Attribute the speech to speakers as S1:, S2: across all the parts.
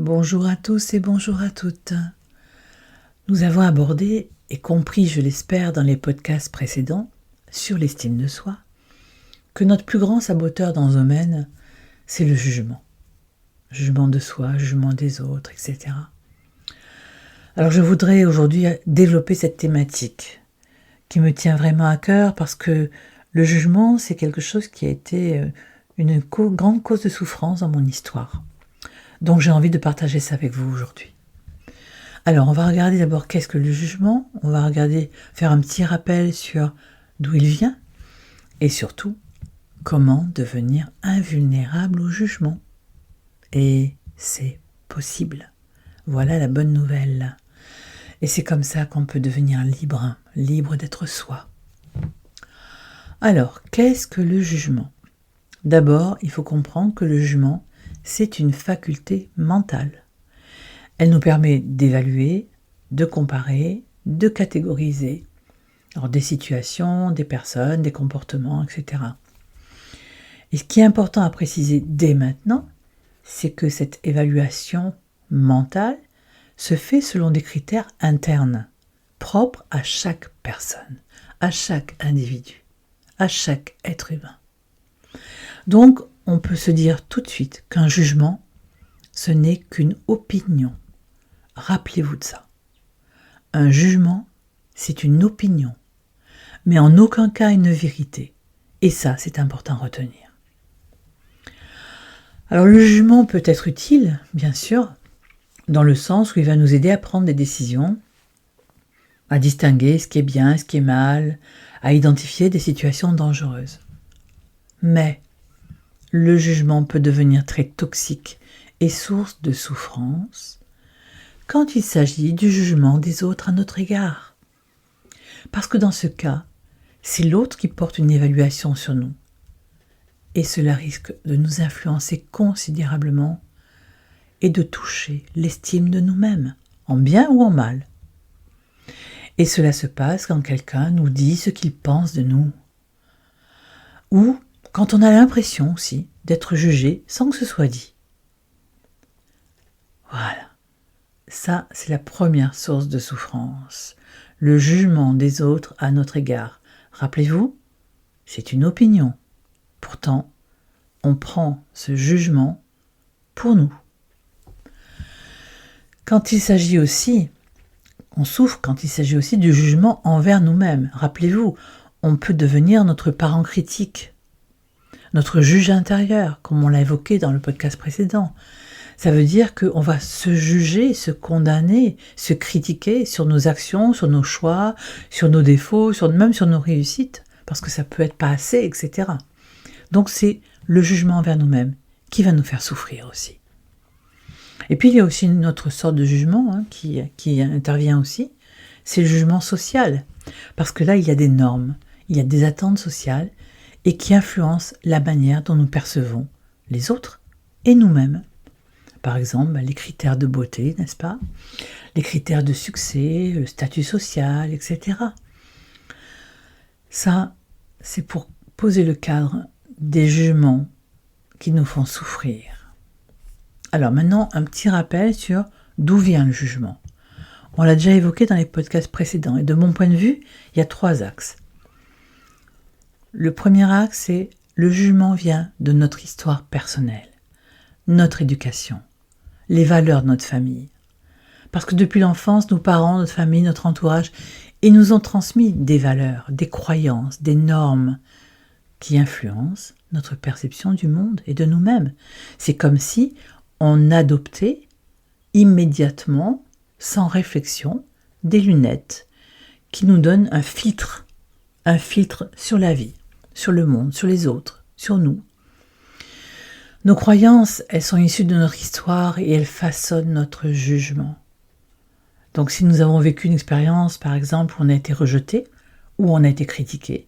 S1: Bonjour à tous et bonjour à toutes. Nous avons abordé et compris, je l'espère, dans les podcasts précédents sur l'estime de soi, que notre plus grand saboteur dans ce domaine, c'est le jugement. Jugement de soi, jugement des autres, etc. Alors je voudrais aujourd'hui développer cette thématique qui me tient vraiment à cœur parce que le jugement, c'est quelque chose qui a été une grande cause de souffrance dans mon histoire. Donc j'ai envie de partager ça avec vous aujourd'hui. Alors on va regarder d'abord qu'est-ce que le jugement, on va faire un petit rappel sur d'où il vient et surtout comment devenir invulnérable au jugement. Et c'est possible. Voilà la bonne nouvelle. Et c'est comme ça qu'on peut devenir libre d'être soi. Alors, qu'est-ce que le jugement ? D'abord, il faut comprendre que le jugement, c'est une faculté mentale. Elle nous permet d'évaluer, de comparer, de catégoriser alors des situations, des personnes, des comportements, etc. Et ce qui est important à préciser dès maintenant, c'est que cette évaluation mentale se fait selon des critères internes, propres à chaque personne, à chaque individu, à chaque être humain. Donc, on peut se dire tout de suite qu'un jugement, ce n'est qu'une opinion. Rappelez-vous de ça. Un jugement, c'est une opinion, mais en aucun cas une vérité. Et ça, c'est important à retenir. Alors, le jugement peut être utile, bien sûr, dans le sens où il va nous aider à prendre des décisions, à distinguer ce qui est bien, ce qui est mal, à identifier des situations dangereuses. Mais le jugement peut devenir très toxique et source de souffrance quand il s'agit du jugement des autres à notre égard. Parce que dans ce cas, c'est l'autre qui porte une évaluation sur nous. Et cela risque de nous influencer considérablement et de toucher l'estime de nous-mêmes, en bien ou en mal. Et cela se passe quand quelqu'un nous dit ce qu'il pense de nous. Ou quand on a l'impression aussi d'être jugé sans que ce soit dit. Voilà. Ça, c'est la première source de souffrance. Le jugement des autres à notre égard. Rappelez-vous, c'est une opinion. Pourtant, on prend ce jugement pour nous. On souffre quand il s'agit aussi du jugement envers nous-mêmes. Rappelez-vous, on peut devenir notre parent critique, notre juge intérieur, comme on l'a évoqué dans le podcast précédent. Ça veut dire qu'on va se juger, se condamner, se critiquer sur nos actions, sur nos choix, sur nos défauts, même sur nos réussites, parce que ça peut être pas assez, etc. Donc c'est le jugement envers nous-mêmes qui va nous faire souffrir aussi. Et puis il y a aussi une autre sorte de jugement qui intervient aussi, c'est le jugement social. Parce que là, il y a des normes, il y a des attentes sociales et qui influencent la manière dont nous percevons les autres et nous-mêmes. Par exemple, les critères de beauté, n'est-ce pas ? Les critères de succès, le statut social, etc. Ça, c'est pour poser le cadre des jugements qui nous font souffrir. Alors maintenant, un petit rappel sur d'où vient le jugement. On l'a déjà évoqué dans les podcasts précédents et de mon point de vue, il y a 3 axes. Le premier axe, c'est le jugement vient de notre histoire personnelle, notre éducation, les valeurs de notre famille. Parce que depuis l'enfance, nos parents, notre famille, notre entourage, ils nous ont transmis des valeurs, des croyances, des normes qui influencent notre perception du monde et de nous-mêmes. C'est comme si on adoptait immédiatement, sans réflexion, des lunettes qui nous donnent un filtre sur la vie, sur le monde, sur les autres, sur nous. Nos croyances, elles sont issues de notre histoire et elles façonnent notre jugement. Donc si nous avons vécu une expérience, par exemple, où on a été rejeté, où on a été critiqué,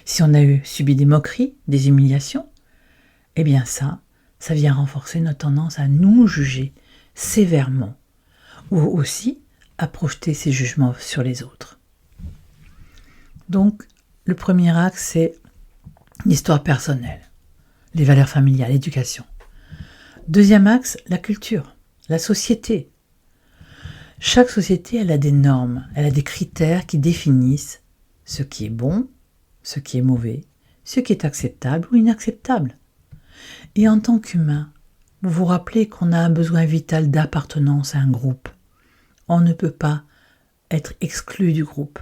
S1: si on a subi des moqueries, des humiliations, eh bien ça vient renforcer notre tendance à nous juger sévèrement ou aussi à projeter ces jugements sur les autres. Donc, le premier axe, c'est l'histoire personnelle, les valeurs familiales, l'éducation. Deuxième axe, la culture. la société. Chaque société, elle a des normes, elle a des critères qui définissent ce qui est bon, ce qui est mauvais, ce qui est acceptable ou inacceptable. Et en tant qu'humain, vous vous rappelez qu'on a un besoin vital d'appartenance à un groupe. On ne peut pas être exclu du groupe.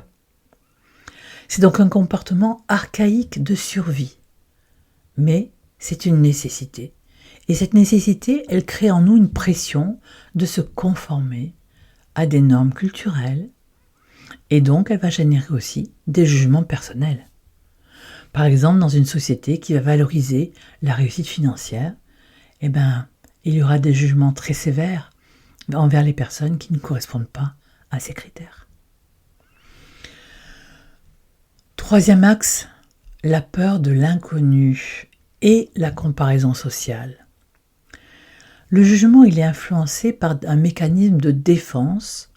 S1: C'est donc un comportement archaïque de survie. Mais c'est une nécessité. Et cette nécessité, elle crée en nous une pression de se conformer à des normes culturelles. Et donc, elle va générer aussi des jugements personnels. Par exemple, dans une société qui va valoriser la réussite financière, il y aura des jugements très sévères envers les personnes qui ne correspondent pas à ces critères. Troisième axe, la peur de l'inconnu et la comparaison sociale. Le jugement, il est influencé par un mécanisme de défense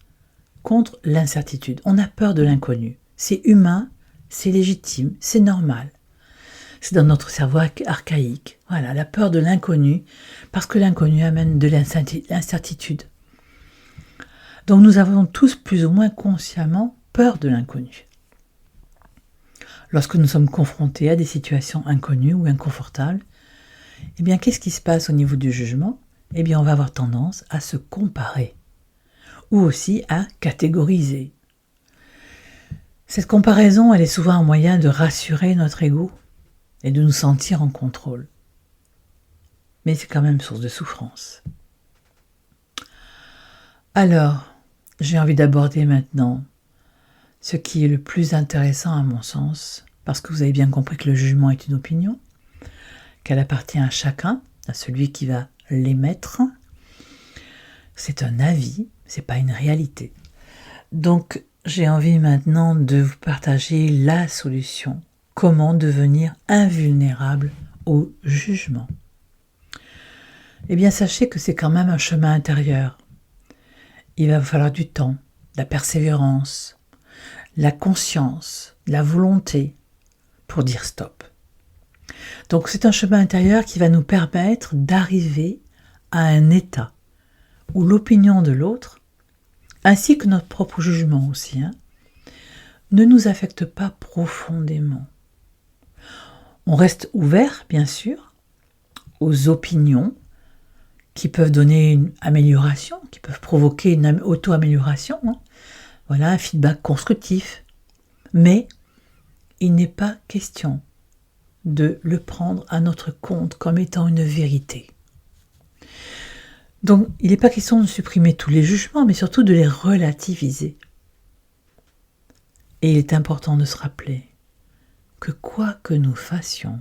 S1: contre l'incertitude. On a peur de l'inconnu. C'est humain, c'est légitime, c'est normal. C'est dans notre cerveau archaïque. Voilà, la peur de l'inconnu, parce que l'inconnu amène de l'incertitude. Donc nous avons tous plus ou moins consciemment peur de l'inconnu. Lorsque nous sommes confrontés à des situations inconnues ou inconfortables, qu'est-ce qui se passe au niveau du jugement ? On va avoir tendance à se comparer ou aussi à catégoriser. Cette comparaison, elle est souvent un moyen de rassurer notre ego et de nous sentir en contrôle. Mais c'est quand même source de souffrance. Alors, j'ai envie d'aborder maintenant ce qui est le plus intéressant à mon sens, parce que vous avez bien compris que le jugement est une opinion, qu'elle appartient à chacun, à celui qui va l'émettre. C'est un avis, c'est pas une réalité. Donc, j'ai envie maintenant de vous partager la solution. Comment devenir invulnérable au jugement ? Sachez que c'est quand même un chemin intérieur. Il va vous falloir du temps, de la persévérance, la conscience, la volonté pour dire stop. Donc c'est un chemin intérieur qui va nous permettre d'arriver à un état où l'opinion de l'autre, ainsi que notre propre jugement aussi, ne nous affecte pas profondément. On reste ouvert, bien sûr, aux opinions qui peuvent donner une amélioration, qui peuvent provoquer une auto-amélioration. Voilà, un feedback constructif. Mais il n'est pas question de le prendre à notre compte comme étant une vérité. Donc, il n'est pas question de supprimer tous les jugements, mais surtout de les relativiser. Et il est important de se rappeler que quoi que nous fassions,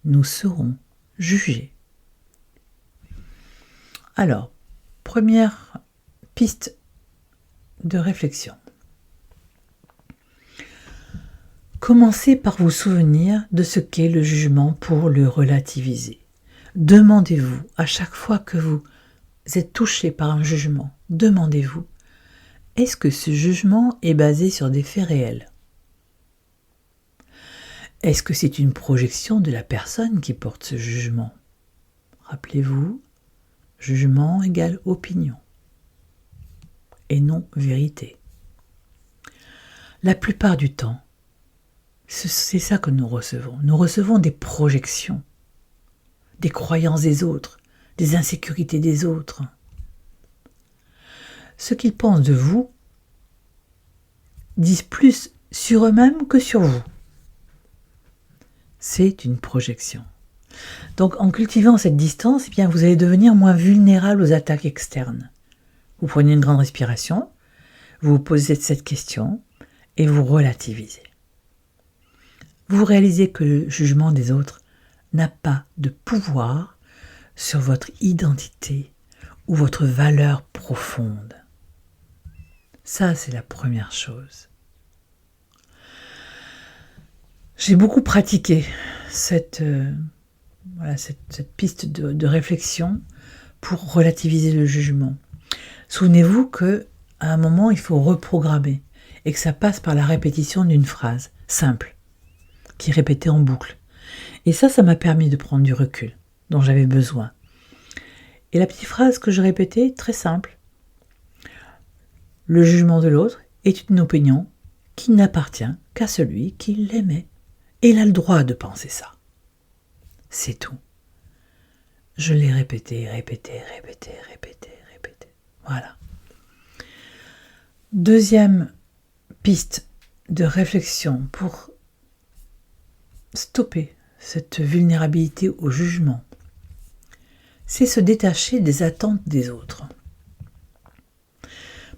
S1: nous serons jugés. Alors, première piste de réflexion. Commencez par vous souvenir de ce qu'est le jugement pour le relativiser. Demandez-vous, à chaque fois que vous êtes touché par un jugement, demandez-vous, est-ce que ce jugement est basé sur des faits réels ? Est-ce que c'est une projection de la personne qui porte ce jugement ? Rappelez-vous, jugement égale opinion et non vérité. La plupart du temps, c'est ça que nous recevons. Nous recevons des projections, des croyances des autres, des insécurités des autres. Ce qu'ils pensent de vous disent plus sur eux-mêmes que sur vous. C'est une projection. Donc en cultivant cette distance, vous allez devenir moins vulnérable aux attaques externes. Vous prenez une grande respiration, vous vous posez cette question et vous relativisez. Vous réalisez que le jugement des autres n'a pas de pouvoir sur votre identité ou votre valeur profonde. Ça, c'est la première chose. J'ai beaucoup pratiqué cette piste de réflexion pour relativiser le jugement. Souvenez-vous qu'à un moment, il faut reprogrammer et que ça passe par la répétition d'une phrase simple qui est répétée en boucle. Et ça m'a permis de prendre du recul dont j'avais besoin Et la petite phrase que je répétais, très simple. Le jugement de l'autre est une opinion qui n'appartient qu'à celui qui l'émet. Et il a le droit de penser ça. C'est tout. Je l'ai répété. Voilà. Deuxième piste de réflexion pour stopper cette vulnérabilité au jugement, c'est se détacher des attentes des autres.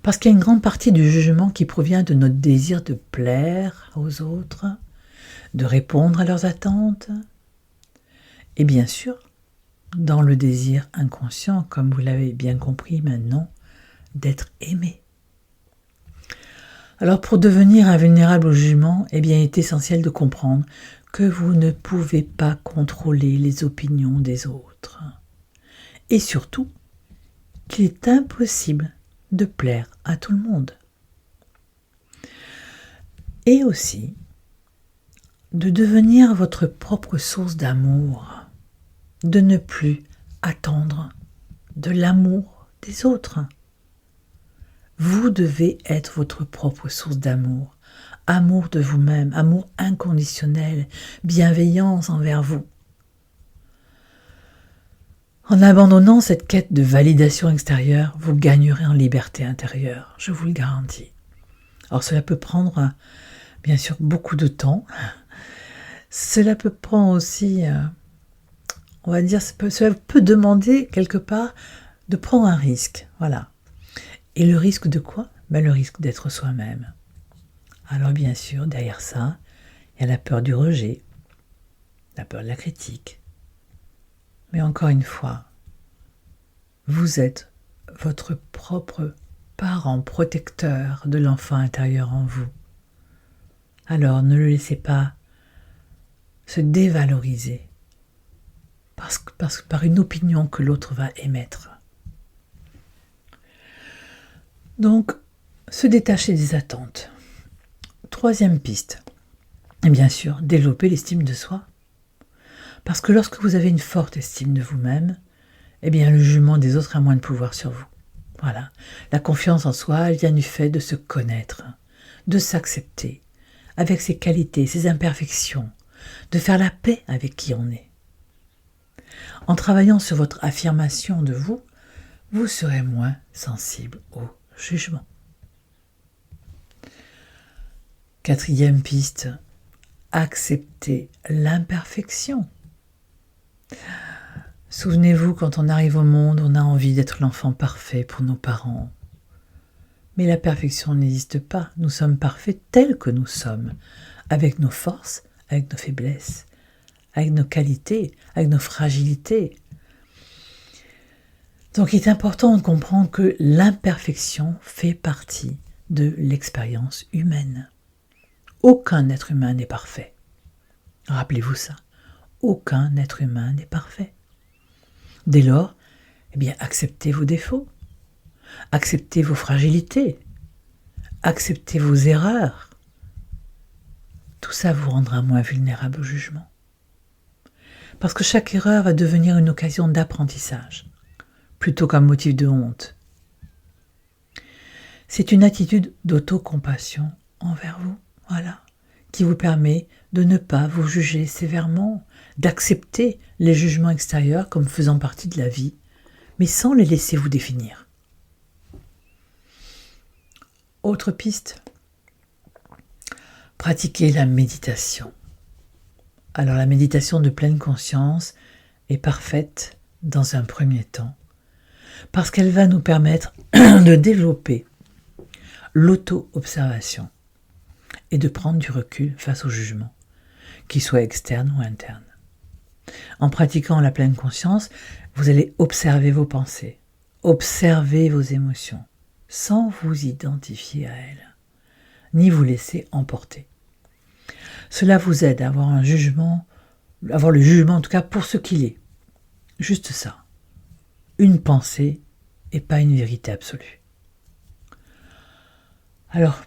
S1: Parce qu'il y a une grande partie du jugement qui provient de notre désir de plaire aux autres, de répondre à leurs attentes, et bien sûr, dans le désir inconscient, comme vous l'avez bien compris maintenant, d'être aimé. Alors pour devenir invulnérable au jugement, il est essentiel de comprendre que vous ne pouvez pas contrôler les opinions des autres. Et surtout, qu'il est impossible de plaire à tout le monde. Et aussi, de devenir votre propre source d'amour, de ne plus attendre de l'amour des autres. Vous devez être votre propre source d'amour, amour de vous-même, amour inconditionnel, bienveillance envers vous. En abandonnant cette quête de validation extérieure, vous gagnerez en liberté intérieure, je vous le garantis. Alors cela peut prendre, bien sûr, beaucoup de temps. Cela peut prendre aussi, on va dire, cela peut demander quelque part de prendre un risque, voilà. Et le risque de quoi ? Le risque d'être soi-même. Alors bien sûr, derrière ça, il y a la peur du rejet, la peur de la critique. Mais encore une fois, vous êtes votre propre parent protecteur de l'enfant intérieur en vous. Alors ne le laissez pas se dévaloriser par une opinion que l'autre va émettre. Donc, se détacher des attentes. Troisième piste, et bien sûr, développer l'estime de soi. Parce que lorsque vous avez une forte estime de vous-même, le jugement des autres a moins de pouvoir sur vous. Voilà. La confiance en soi, elle vient du fait de se connaître, de s'accepter, avec ses qualités, ses imperfections, de faire la paix avec qui on est. En travaillant sur votre affirmation de vous, vous serez moins sensible au jugement. Quatrième piste, accepter l'imperfection. Souvenez-vous, quand on arrive au monde, on a envie d'être l'enfant parfait pour nos parents. Mais la perfection n'existe pas. Nous sommes parfaits tels que nous sommes, avec nos forces, avec nos faiblesses, avec nos qualités, avec nos fragilités. Donc il est important de comprendre que l'imperfection fait partie de l'expérience humaine. Aucun être humain n'est parfait. Rappelez-vous ça. Aucun être humain n'est parfait. Dès lors, acceptez vos défauts, acceptez vos fragilités, acceptez vos erreurs. Tout ça vous rendra moins vulnérable au jugement. Parce que chaque erreur va devenir une occasion d'apprentissage, plutôt qu'un motif de honte. C'est une attitude d'autocompassion envers vous, voilà, qui vous permet de ne pas vous juger sévèrement, d'accepter les jugements extérieurs comme faisant partie de la vie, mais sans les laisser vous définir. Autre piste, pratiquer la méditation. Alors la méditation de pleine conscience est parfaite dans un premier temps, parce qu'elle va nous permettre de développer l'auto-observation et de prendre du recul face au jugement, qu'il soit externe ou interne. En pratiquant la pleine conscience, vous allez observer vos pensées, observer vos émotions, sans vous identifier à elles, ni vous laisser emporter. Cela vous aide à avoir le jugement en tout cas pour ce qu'il est. Juste ça. Une pensée et pas une vérité absolue. Alors,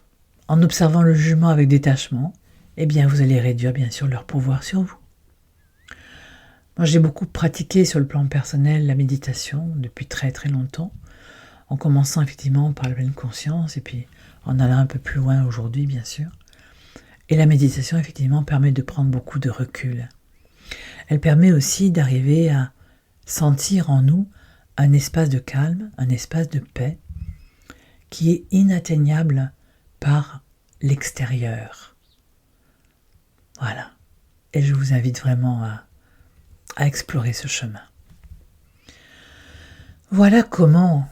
S1: en observant le jugement avec détachement, vous allez réduire bien sûr leur pouvoir sur vous. Moi, j'ai beaucoup pratiqué sur le plan personnel la méditation depuis très très longtemps, en commençant effectivement par la pleine conscience et puis en allant un peu plus loin aujourd'hui, bien sûr. Et la méditation, effectivement, permet de prendre beaucoup de recul. Elle permet aussi d'arriver à sentir en nous un espace de calme, un espace de paix, qui est inatteignable par l'extérieur. Voilà. Et je vous invite vraiment à explorer ce chemin. Voilà comment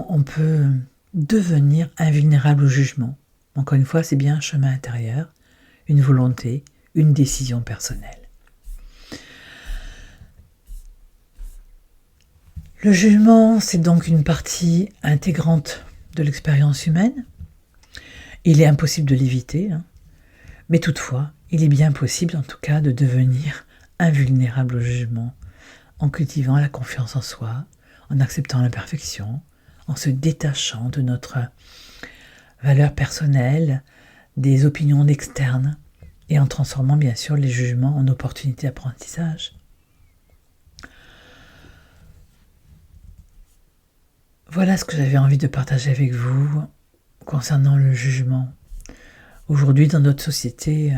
S1: on peut devenir invulnérable au jugement. Encore une fois, c'est bien un chemin intérieur, une volonté, une décision personnelle. Le jugement, c'est donc une partie intégrante de l'expérience humaine. Il est impossible de l'éviter, mais toutefois, il est bien possible en tout cas de devenir invulnérable au jugement en cultivant la confiance en soi, en acceptant l'imperfection, en se détachant de notre valeur personnelle, des opinions externes et en transformant bien sûr les jugements en opportunités d'apprentissage. Voilà ce que j'avais envie de partager avec vous concernant le jugement. Aujourd'hui, dans notre société,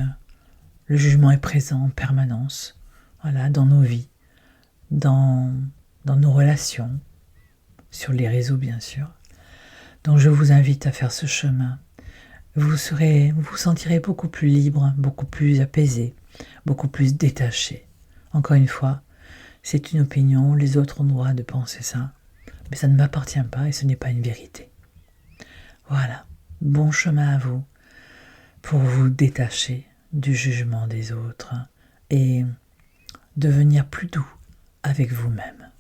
S1: le jugement est présent en permanence, voilà, dans nos vies, dans nos relations, sur les réseaux bien sûr. Donc je vous invite à faire ce chemin. Vous vous sentirez beaucoup plus libre, beaucoup plus apaisé, beaucoup plus détaché. Encore une fois, c'est une opinion, les autres ont le droit de penser ça, mais ça ne m'appartient pas et ce n'est pas une vérité. Voilà, bon chemin à vous pour vous détacher du jugement des autres et devenir plus doux avec vous-même.